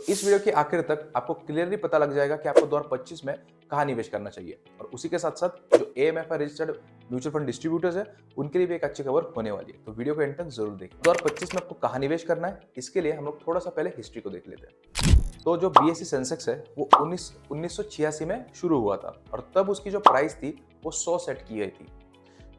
इस वीडियो के आखिर तक आपको क्लियरली पता लग जाएगा कि आपको 2025 में कहाँ निवेश करना चाहिए और उसी के साथ साथ जो AMFI registered mutual fund distributors है उनके लिए भी एक अच्छी खबर होने वाली है। तो वीडियो को एंड तक जरूर देखें। 2025 में आपको कहाँ निवेश करना है, इसके लिए हम लोग थोड़ा सा पहले हिस्ट्री को देख लेते हैं। तो जो BSE सेंसेक्स है वो 1986 में शुरू हुआ था और तब उसकी जो प्राइस थी वो 100 सेट की गई थी।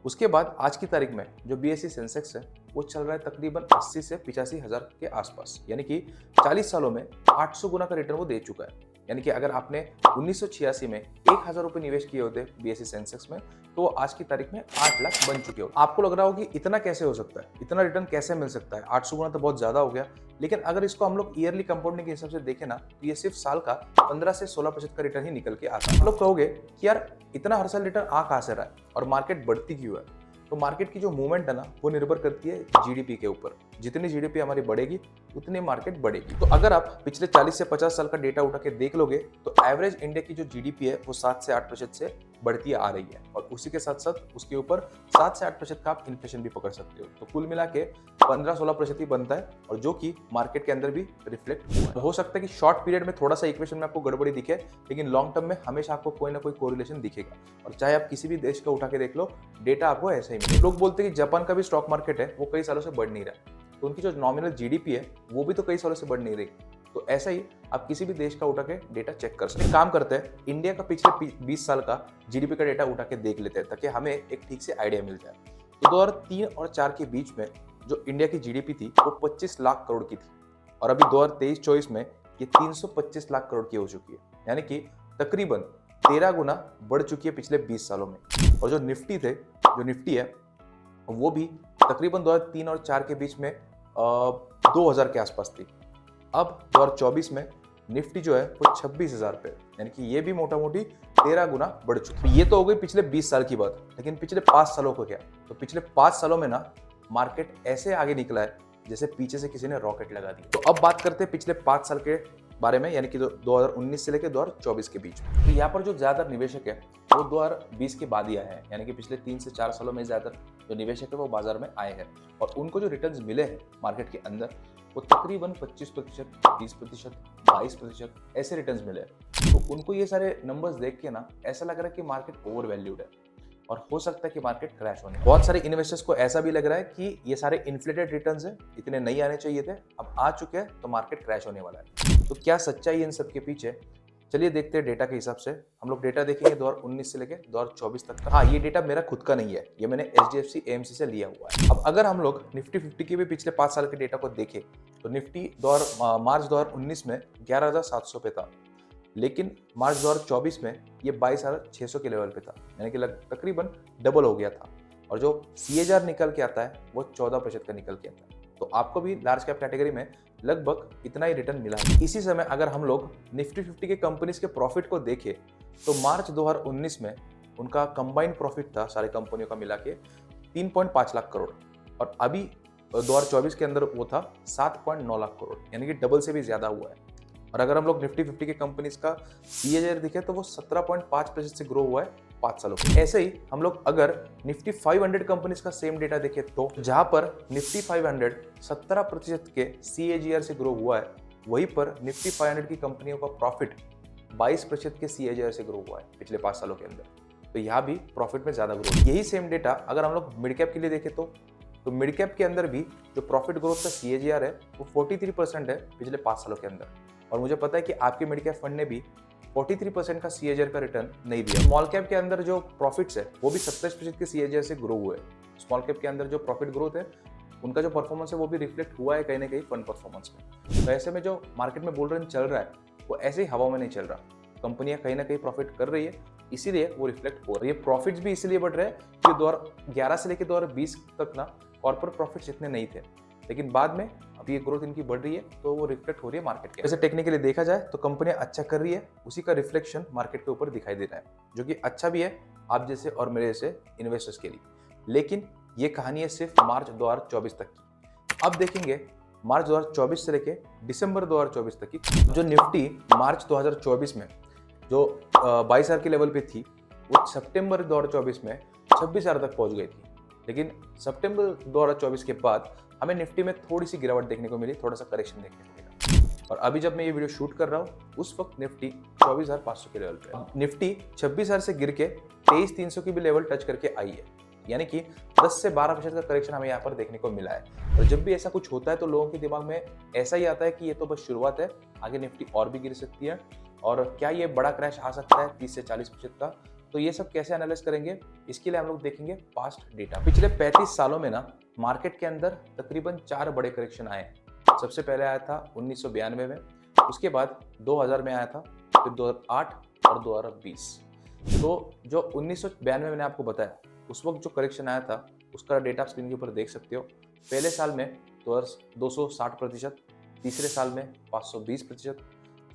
उसके बाद आज की तारीख में जो BSE सेंसेक्स है वो चल रहा है तकरीबन 80 से 85 हज़ार के आसपास, यानी कि 40 सालों में 800 गुना का रिटर्न वो दे चुका है। यानी कि अगर आपने 1986 में 1000 रुपये निवेश किए होते BSE सेंसेक्स में तो वो आज की तारीख में 8 लाख बन चुके होते। आपको लग रहा हो कि इतना कैसे हो सकता है, इतना रिटर्न कैसे मिल सकता है, 800 गुना तो बहुत ज्यादा हो गया। लेकिन अगर इसको हम लोग ईयरली कंपाउंडिंग के हिसाब से देखें ना तो ये सिर्फ साल का 15 से 16% का रिटर्न ही निकल के आता है। आप लोग कहोगे कि यार इतना हर साल रिटर्न आ कहां से रहा है और मार्केट बढ़ती क्यों है? तो मार्केट की जो मूवमेंट है ना वो निर्भर करती है GDP के ऊपर। जितनी GDP हमारी बढ़ेगी उतनी मार्केट बढ़ेगी। तो अगर आप पिछले 40 से 50 साल का डेटा उठा के देख लोगे तो एवरेज इंडिया की जो GDP है वो 7 से 8% से बढ़ती आ रही है और उसी के साथ साथ उसके ऊपर 7 से 8% का आप इन्फ्लेशन भी पकड़ सकते हो। तो कुल मिला के 15-16% ही बनता है और जो कि मार्केट के अंदर भी रिफ्लेक्ट हुआ है। हो सकता है कि शॉर्ट पीरियड में थोड़ा सा इक्वेशन में आपको गड़बड़ी दिखे, लेकिन लॉन्ग टर्म में हमेशा आपको कोई ना कोई कोरिलेशन दिखेगा। और चाहे आप किसी भी देश का उठा के देख लो, डेटा आपको ऐसा ही मिलेगा। लोग बोलते हैं कि जापान का भी स्टॉक मार्केट है वो कई सालों से बढ़ नहीं रहा, तो उनकी जो नॉमिनल GDP है वो भी तो कई सालों से बढ़ नहीं रही। तो ऐसा ही आप किसी भी देश का उठा के डेटा चेक कर सकते हैं। काम करते हैं, इंडिया का पिछले 20 साल का GDP का डेटा उठा के देख लेते हैं ताकि हमें एक ठीक से आइडिया मिल जाए। तो 2003 और 4 के बीच में जो इंडिया की GDP थी वो 25 लाख करोड़ की थी और अभी 2023-24 में ये 325 लाख करोड़ की हो चुकी है, यानी कि तकरीबन 13 गुना बढ़ चुकी है पिछले 20 सालों में। और जो निफ्टी है वो भी तकरीबन 2003 और 4 के बीच में 2000 के आसपास थी। अब 2024 में निफ्टी जो है वो 26,000 पे, यानी कि ये भी मोटा मोटी 13 गुना बढ़ चुकी है। ये तो हो गई पिछले 20 साल की बात, लेकिन पिछले 5 सालों को क्या? तो पिछले 5 सालों में ना मार्केट ऐसे आगे निकला है जैसे पीछे से किसी ने रॉकेट लगा दी। तो अब बात करते हैं पिछले 5 साल के बारे में, यानी कि 2019 से लेकर 2024 के बीच। तो यहाँ पर जो ज्यादातर निवेशक है वो 2020 के बाद ही आए हैं, यानी कि पिछले 3 से 4 सालों में ज्यादातर जो निवेशक है वो बाजार में आए हैं और उनको जो रिटर्न्स मिले हैं मार्केट के अंदर वो तकरीबन 25%, 20%, 22% ऐसे रिटर्न्स मिले हैं। तो उनको ये सारे नंबर्स देख के ना ऐसा लग रहा है कि मार्केट ओवर वैल्यूड है और हो सकता है कि मार्केट क्रैश होने। बहुत सारे इन्वेस्टर्स को ऐसा भी लग रहा है कि ये सारे इन्फ्लेटेड रिटर्न्स हैं, इतने नहीं आने चाहिए थे, अब आ चुके हैं तो मार्केट क्रैश होने वाला है। तो क्या सच्चाई है इन सब के पीछे? चलिए देखते हैं डेटा के हिसाब से। हम लोग डेटा देखेंगे 2019 से लेकर 2024 तक का। हाँ, ये डेटा मेरा खुद का नहीं है, ये मैंने HDFC AMC से लिया हुआ है। अब अगर हम लोग निफ्टी 50 के भी पिछले 5 साल के डेटा को देखें तो निफ्टी मार्च 2019 में 11,700 पे था, लेकिन मार्च 2024 में ये 22,600 के लेवल पे था, यानी कि तकरीबन डबल हो गया था। और जो CAGR निकल के आता है वो 14% का निकल के आता है। तो आपको भी लार्ज कैप कैटेगरी में लगभग इतना ही रिटर्न मिला है। इसी समय अगर हम लोग निफ्टी 50 के कंपनीज के प्रॉफिट को देखें तो मार्च 2019 में उनका कंबाइंड प्रॉफिट था सारे कंपनियों का मिला के 3.5 लाख करोड़ और अभी 2024 के अंदर वो था 7.9 लाख करोड़, यानी कि डबल से भी ज्यादा हुआ है। और अगर हम लोग निफ्टी 50 के कंपनीज का CAGR दिखे तो वो 17.5% से ग्रो हुआ है 5 सालों में। ऐसे ही हम लोग अगर निफ्टी 500 कंपनीज का सेम डेटा देखें तो जहां पर निफ्टी 500 17% के CAGR से ग्रो हुआ है, वहीं पर निफ्टी 500 की कंपनियों का प्रॉफिट 22% के CAGR से ग्रो हुआ है पिछले 5 सालों के अंदर। तो यहाँ भी प्रॉफिट में ज्यादा ग्रोथ। यही सेम डेटा अगर हम लोग मिड कैप के लिए देखें तो मिड कैप के अंदर भी जो प्रॉफिट ग्रोथ का CAGR है वो 43% है पिछले 5 सालों के अंदर। और मुझे पता है कि आपके मिड कैप फंड ने भी 43% का CAGR का रिटर्न नहीं दिया। स्मॉल कैप के अंदर जो प्रॉफिट्स है वो भी 27% के CAGR से ग्रो हुए। स्मॉल कैप के अंदर जो प्रॉफिट ग्रोथ है उनका जो परफॉर्मेंस है वो भी रिफ्लेक्ट हुआ है कहीं ना कहीं फंड परफॉर्मेंस में। तो ऐसे में जो मार्केट में बुल रन चल रहा है वो ऐसे ही हवा में नहीं चल रहा। कंपनियां कहीं ना कहीं प्रॉफिट कर रही है, इसीलिए वो रिफ्लेक्ट हो रही है। ये प्रॉफिट्स भी इसीलिए बढ़ रहे हैं कि 2011 से लेकर 2020 तक ना कॉर्पोरेट प्रॉफिट्स इतने नहीं थे, लेकिन बाद में अब ये ग्रोथ इनकी बढ़ रही है तो वो रिफ्लेक्ट हो रही है मार्केट के। वैसे टेक्निकली देखा जाए तो कंपनियां अच्छा कर रही है, उसी का रिफ्लेक्शन मार्केट के ऊपर दिखाई दे रहा है, जो कि अच्छा भी है आप जैसे और मेरे जैसे इन्वेस्टर्स के लिए। लेकिन ये कहानी है सिर्फ मार्च 2024 तक की। अब देखेंगे मार्च 2024 से लेके दिसंबर 2024 तक की। जो निफ्टी मार्च 2024 में जो 22,000 के लेवल पे थी वो सितंबर 2024 में 26,000 तक पहुंच गई थी, लेकिन सितंबर 2024 के बाद हमें निफ्टी में थोड़ी सी गिरावट देखने को मिली, थोड़ा सा करेक्शन देखने को मिला। और अभी जब मैं ये वीडियो शूट कर रहा हूँ उस वक्त निफ्टी 24,500 के लेवल पे, निफ्टी 26,000 से गिर के 23,300 की भी लेवल टच करके आई है। यानी कि 10 से 12% का करेक्शन हमें यहाँ पर देखने को मिला है। और जब भी ऐसा कुछ होता है तो लोगों के दिमाग में ऐसा ही आता है कि ये तो बस शुरुआत है, आगे निफ्टी और भी गिर सकती है और क्या ये बड़ा क्रैश आ सकता है 30 से 40% का। तो ये सब कैसे एनालाइज करेंगे, इसके लिए हम लोग देखेंगे पास्ट डेटा। पिछले 35 सालों में ना मार्केट के अंदर तकरीबन 4 बड़े करेक्शन आए हैं। सबसे पहले आया था 1992 में, उसके बाद 2000 में आया था, फिर 2008 और 2020। तो जो 1992 में मैंने आपको बताया उस वक्त जो करेक्शन आया था उसका डेटा आप स्क्रीन के ऊपर देख सकते हो। पहले साल में 260%, तीसरे साल में 520%,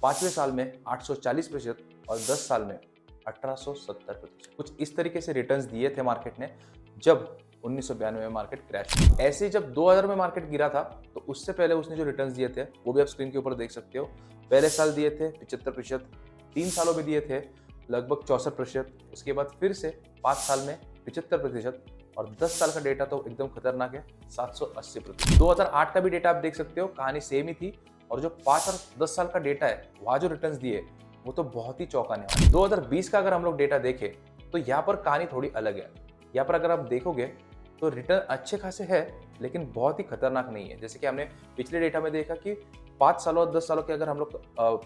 पांचवें साल में 840% और 10 साल में 1870%। कुछ इस तरीके से रिटर्न्स दिए थे मार्केट ने जब 1992 में मार्केट क्रैश हुआ। ऐसे ही जब 2000 में मार्केट गिरा था तो उससे पहले उसने जो रिटर्न्स दिए थे वो भी आप स्क्रीन के ऊपर देख सकते हो। पहले साल दिए थे 75%, 3 सालों में दिए थे लगभग 64%, उसके बाद फिर से 5 साल में 75% और 10 साल का डेटा तो एकदम खतरनाक है 780%। 2008 का भी डेटा आप देख सकते हो, कहानी सेम ही थी। और जो 5 और 10 साल का डेटा है वहाँ जो रिटर्न्स दिए वो तो बहुत ही चौंकाने वाले। 2020 का अगर हम लोग डेटा देखें तो यहाँ पर कहानी थोड़ी अलग है। यहाँ पर अगर आप देखोगे तो रिटर्न अच्छे खासे है लेकिन बहुत ही खतरनाक नहीं है। जैसे कि हमने पिछले डेटा में देखा कि 5 सालों और 10 सालों के अगर हम लोग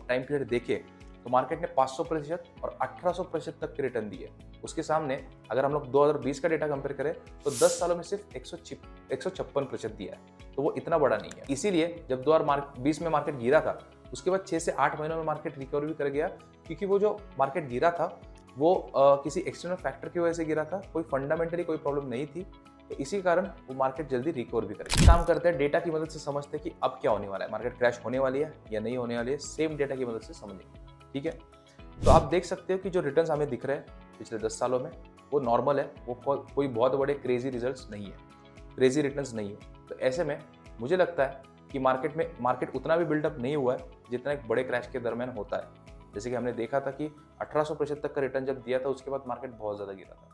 टाइम पीरियड देखें तो मार्केट ने 500% और 1800% तक के रिटर्न दिए। उसके सामने अगर हम लोग 2020 का डेटा कंपेयर करें तो 10 सालों में सिर्फ 156% दिया है, तो वो इतना बड़ा नहीं है। इसीलिए जब 2020 में मार्केट गिरा था उसके बाद 6 से 8 महीनों में मार्केट रिकवर भी कर गया, क्योंकि वो जो मार्केट गिरा था वो किसी एक्सटर्नल फैक्टर की वजह से गिरा था, कोई फंडामेंटली कोई प्रॉब्लम नहीं थी। तो इसी कारण वो मार्केट जल्दी रिकवर भी करेगी। काम करते हैं डेटा की मदद से समझते हैं कि अब क्या होने वाला है, मार्केट क्रैश होने वाली है या नहीं होने वाली है। सेम डेटा की मदद से समझेंगे, ठीक है। तो आप देख सकते हो कि जो रिटर्न्स हमें दिख रहे हैं पिछले 10 सालों में वो नॉर्मल है, वो कोई बहुत बड़े क्रेजी रिजल्ट्स नहीं है, क्रेजी रिटर्न्स नहीं है। तो ऐसे में मुझे लगता है कि मार्केट उतना भी बिल्डअप नहीं हुआ है जितना एक बड़े क्रैश के दरमियान होता है। जैसे कि हमने देखा था कि 1800% तक का रिटर्न जब दिया था उसके बाद मार्केट बहुत ज़्यादा गिरा था।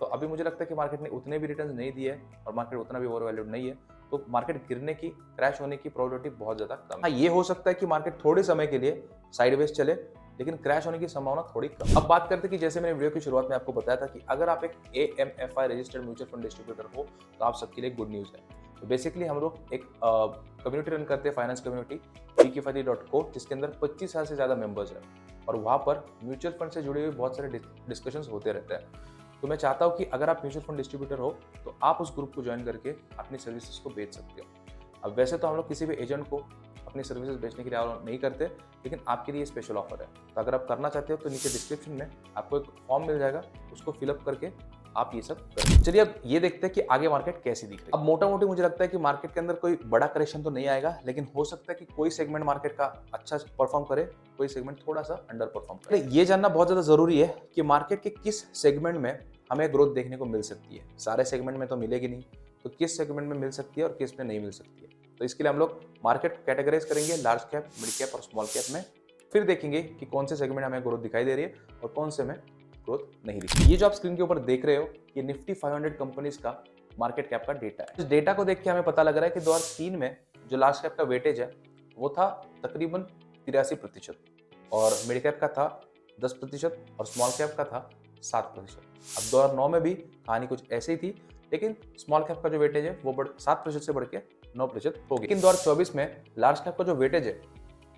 तो अभी मुझे लगता है कि मार्केट ने उतने भी रिटर्न नहीं दिए है और मार्केट उतना भी ओवर वैल्यूड नहीं है, तो मार्केट गिरने की, क्रैश होने की प्रोबेबिलिटी बहुत ज़्यादा कम है। हाँ, ये हो सकता है कि मार्केट थोड़े समय के लिए साइडवेज चले लेकिन क्रैश होने की संभावना थोड़ी कम। अब बात करते हैं कि जैसे मैंने वीडियो की शुरुआत में आपको बताया था कि अगर आप एक AMFI registered mutual fund distributor हो तो आप सबके लिए गुड न्यूज़ है। तो बेसिकली हम लोग एक कम्युनिटी रन करते हैं, फाइनेंस कम्युनिटी pkfati.co, जिसके अंदर 25,000 से ज़्यादा मेंबर्स हैं और वहाँ पर म्यूचुअल फंड से जुड़े हुए बहुत सारे डिस्कशंस होते रहते हैं। तो मैं चाहता हूँ कि अगर आप म्यूचुअल फंड डिस्ट्रीब्यूटर हो तो आप उस ग्रुप को ज्वाइन करके अपनी सर्विसेज को बेच सकते हो। अब वैसे तो हम लोग किसी भी एजेंट को अपनी सर्विसेज बेचने के लिए अलाउ नहीं करते, लेकिन आपके लिए स्पेशल ऑफर है। तो अगर आप करना चाहते हो तो नीचे डिस्क्रिप्शन में आपको एक फॉर्म मिल जाएगा, उसको फिलअप करके आप ये सब करें। चलिए अब ये देखते हैं कि आगे मार्केट कैसी दिख रही है। अब मोटा मोटी मुझे लगता है कि मार्केट के अंदर कोई बड़ा करेक्शन तो नहीं आएगा, लेकिन हो सकता है कि कोई सेगमेंट मार्केट का अच्छा परफॉर्म करे, कोई सेगमेंट थोड़ा सा अंडर परफॉर्म करे। ये जानना बहुत ज्यादा जरूरी है कि मार्केट के किस सेगमेंट में हमें ग्रोथ देखने को मिल सकती है। सारे सेगमेंट में तो मिलेगी नहीं, तो किस सेगमेंट में मिल सकती है और किस में नहीं मिल सकती है। तो इसके लिए हम लोग मार्केट कैटेगराइज करेंगे लार्ज कैप, मिड कैप और स्मॉल कैप में। फिर देखेंगे कि कौन से सेगमेंट हमें ग्रोथ दिखाई दे रही है और कौन से में ग्रोथ नहीं दिखी। ये जो आप स्क्रीन के ऊपर देख रहे हो ये निफ्टी 500 कंपनीज का मार्केट कैप का डेटा है। इस डेटा को देख के हमें पता लग रहा है कि 2003 में जो लार्ज कैप का वेटेज है वो था तकरीबन 83% और मिड कैप का था 10% और स्मॉल कैप का था 7%। अब 2009 में भी कहानी कुछ ऐसे ही थी, लेकिन स्मॉल कैप का जो वेटेज है वो 7% से बढ़ के 9% हो गया। लेकिन 2024 में लार्ज कैप का जो वेटेज है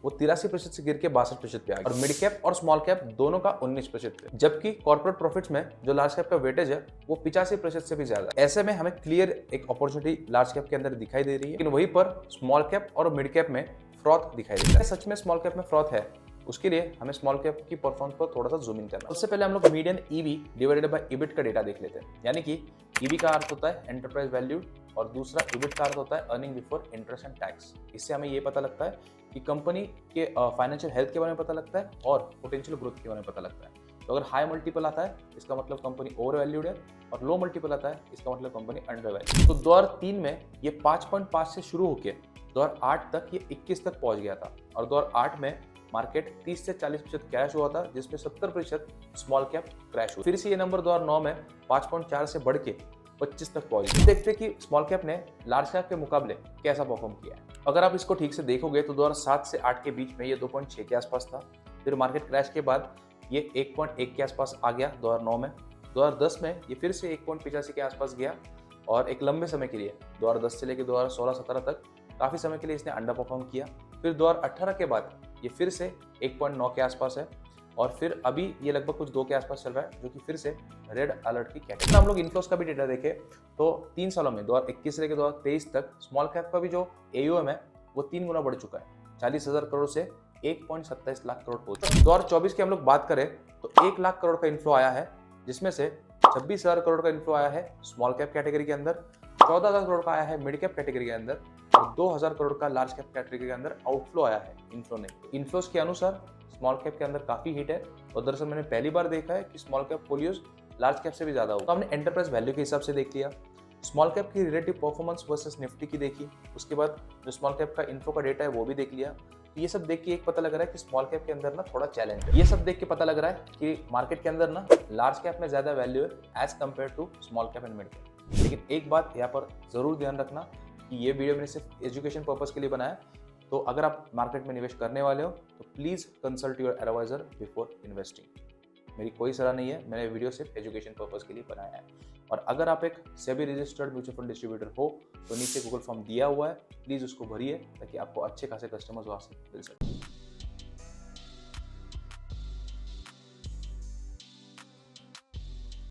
वो 83% से गिर के 62% पे आ गया और मिड कैप और स्मॉल कैप दोनों का 19% पे, जबकि कॉर्पोरेट प्रॉफिट्स में जो लार्ज कैप का वेटेज है वो 85% से भी ज्यादा। ऐसे में हमें क्लियर एक अपॉर्चुनिटी लार्ज कैप के अंदर दिखाई दे रही है, लेकिन वहीं पर स्मॉल कैप और मिड कैप में फ्रॉथ दिखाई दे रहा है। सच में स्मॉल कैप में फ्रॉथ है, उसके लिए हमें स्मॉल कैप की परफॉर्मेंस पर थोड़ा सा जूम इन करना है। सबसे पहले हम लोग median EV divided by EBIT का डेटा देख लेते हैं। यानी कि EV का अर्थ होता है एंटरप्राइज वैल्यू और दूसरा EBIT का अर्थ होता है earning before interest and tax. इससे हमें ये पता लगता है कि कंपनी के फाइनेंशियल हेल्थ के बारे में पता लगता है और पोटेंशियल ग्रोथ के बारे में पता लगता है। तो अगर हाई मल्टीपल आता है इसका मतलब कंपनी ओवर वैल्यूड है और लो मल्टीपल आता है इसका मतलब कंपनी अंडर वैल्यूड। तो 2003 में ये 5.5 से शुरू होकर 2008 तक ये 21 तक पहुंच गया था और 2008 में मार्केट 30 से 40% क्रैश हुआ था, जिसमें 70% स्मॉल कैप क्रैश हुआ। फिर से ये नंबर 2009 में 5.4 से बढ़ के 25 तक पहुंच गया। देखते हैं कि स्मॉल कैप ने लार्ज कैप के मुकाबले कैसा परफॉर्म किया है। अगर आप इसको ठीक से देखोगे तो 2007 से 8 के बीच में ये 2.6 के आसपास था। फिर मार्केट क्रैश के बाद ये 1.1 के आसपास आ गया 2009 में। 2010 में ये फिर से 1.85 के आसपास गया और एक लंबे समय के लिए 2010 से लेकर 2016-17 तक काफ़ी समय के लिए इसने अंडर परफॉर्म किया। फिर 2018 के बाद ये फिर से 1.9 के आसपास है और फिर अभी ये लगभग कुछ 2 के आसपास चल रहा है, जो कि फिर से रेड अलर्ट की कैटेगरी। हम लोग इनफ्लोस का भी डेटा देखें तो 3 सालों में 2021 से लेकर 2023 तक स्मॉल कैप का भी जो AUM है वो 3 गुना बढ़ चुका है। 40,000 करोड़ से 1.27 लाख करोड़ पहुंच चुका है। 2024 की हम लोग बात करें तो 1 लाख करोड़ का इन्फ्लो आया है, जिसमें से 26,000 करोड़ का इन्फ्लो आया है स्मॉल कैप कैटेगरी के अंदर, 14,000 करोड़ का आया है मिड कैप कैटेगरी के अंदर और 2,000 करोड़ का लार्ज कैप कैटेगरी के अंदर आउटफ्लो आया है, इनफ्लो नहीं। इनफ्लोस के अनुसार स्मॉल कैप के अंदर काफी हिट है और दरअसल मैंने पहली बार देखा है कि small cap folios large cap से भी ज्यादा हो। तो हमने एंटरप्राइज वैल्यू के हिसाब से देख लिया, स्मॉल कैप की रिलेटिव परफॉर्मेंस वर्सेस निफ्टी की देखी, उसके बाद जो स्मॉल कैप का इन्फ्लो का डेटा है वो भी देख लिया। तो ये सब देख के एक पता लग रहा है कि स्मॉल कैप के अंदर ना थोड़ा चैलेंज है। ये सब देख के पता लग रहा है कि मार्केट के अंदर ना लार्ज कैप में ज्यादा वैल्यू है as compared to small cap and mid cap. लेकिन एक बात यहाँ पर जरूर ध्यान रखना कि ये वीडियो मैंने सिर्फ एजुकेशन पर्पज के लिए बनाया है। तो अगर आप मार्केट में निवेश करने वाले हो तो please consult your advisor before investing. मेरी कोई सलाह नहीं है, मैंने वीडियो सिर्फ एजुकेशन पर्पज के लिए बनाया है। और अगर आप एक SEBI registered mutual fund distributor हो तो नीचे गूगल फॉर्म दिया हुआ है, प्लीज उसको भरिए ताकि आपको अच्छे खासे कस्टमर्स वहां से मिल सके।